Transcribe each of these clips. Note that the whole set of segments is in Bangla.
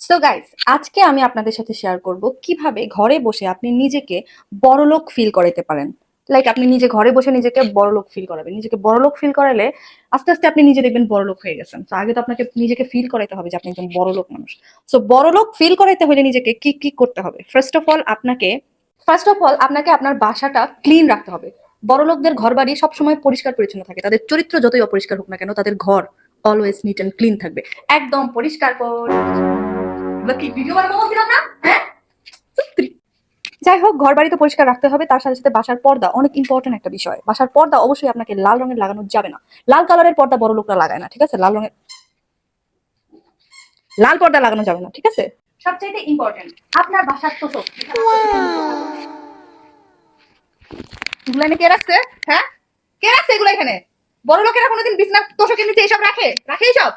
সো গাইস, আজকে আমি আপনাদের সাথে শেয়ার করব কিভাবে ঘরে বসে আপনি নিজেকে বড়লোক ফিল করাতে পারেন। লাইক আপনি নিজে ঘরে বসে নিজেকে বড়লোক ফিল করাবেন। নিজেকে বড়লোক ফিল করালে আস্তে আস্তে আপনি নিজে দেখবেন বড়লোক হয়ে গেছেন। তো আগে তো আপনাকে নিজেকে ফিল করাইতে হবে যে আপনি একজন বড়লোক মানুষ। সো বড়লোক ফিল করাইতে হলে নিজেকে কি কি করতে হবে? ফার্স্ট অফ অল আপনাকে আপনার বাসাটা ক্লিন রাখতে হবে। বড়লোকদের ঘর বাড়ি সবসময় পরিষ্কার পরিচ্ছন্ন থাকে। তাদের চরিত্র যতই অপরিষ্কার হোক না কেন, তাদের ঘর অলওয়েজ নিট অ্যান্ড ক্লিন থাকবে। একদম পরিষ্কার কি ভিডিও বানাবো বলছিলাম না? হ্যাঁ, যাই হোক, ঘর বাড়ি তো পরিষ্কার রাখতে হবে। তার সাথে সাথে বাসার পর্দা অনেক ইম্পর্টেন্ট একটা বিষয়। বাসার পর্দা অবশ্যই আপনাকে লাল রঙের লাগানো যাবে না। লাল কালারের পর্দা বড় লোকরা লাগায় না, ঠিক আছে? লাল পর্দা লাগানো যাবে না, ঠিক আছে? সবচাইতে ইম্পর্টেন্ট আপনার বাসার তোষক। এগুলো এনে কে রাখছে? হ্যাঁ, কে রাখছে এগুলো এখানে? বড় লোকেরা কোনোদিন বিছনা তোষকের নিচে এসব রাখে এইসব?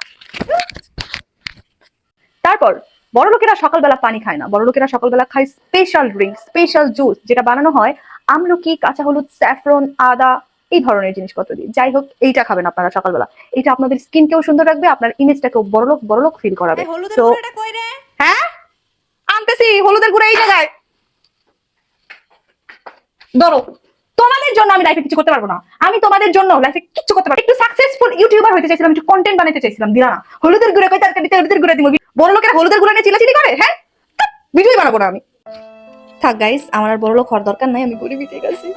তারপর বড় লোকেরা সকালবেলা পানি খায় না, বড় লোকেরা সকালবেলা খায় স্পেশাল ড্রিঙ্ক, স্পেশাল জুস, যেটা বানানো হয় আমলকি, কাঁচা হলুদ, স্যাফরন, আদা, এই ধরনের জিনিসপত্র দিয়ে। যাই হোক, এইটা খাবেন আপনারা সকালবেলা। এটা আপনাদের স্কিনকেও সুন্দর রাখবে, আপনার ইমেজটাকেও বড়লোক ফিল করাবে। তো হ্যাঁ, আনতেছি হলুদের গুঁড়া এই জায়গায়। ধরো, তোমাদের জন্য আমি লাইফে কিছু করতে পারবো না। আমি তোমাদের জন্য লাইফে কিছু করতে পারবো। একটু সাকসেসফুল ইউটিউবার হতে চাইছিলাম, একটু কন্টেন্ট বানাতে চাইছিলাম, দিলা না। হলুদের গুঁড়া কই তরকারিতে হলুদের গুঁড়া দিব? বড় লোকেরা হলুদের গুঁড়া নিয়ে চিলাচিলি করে। হ্যাঁ, ভিডিওই বানাবো না আমি। থাক গাইস, আমার আর বড়লোক হওয়ার দরকার নাই, আমি গরিবই ঠিক আছি।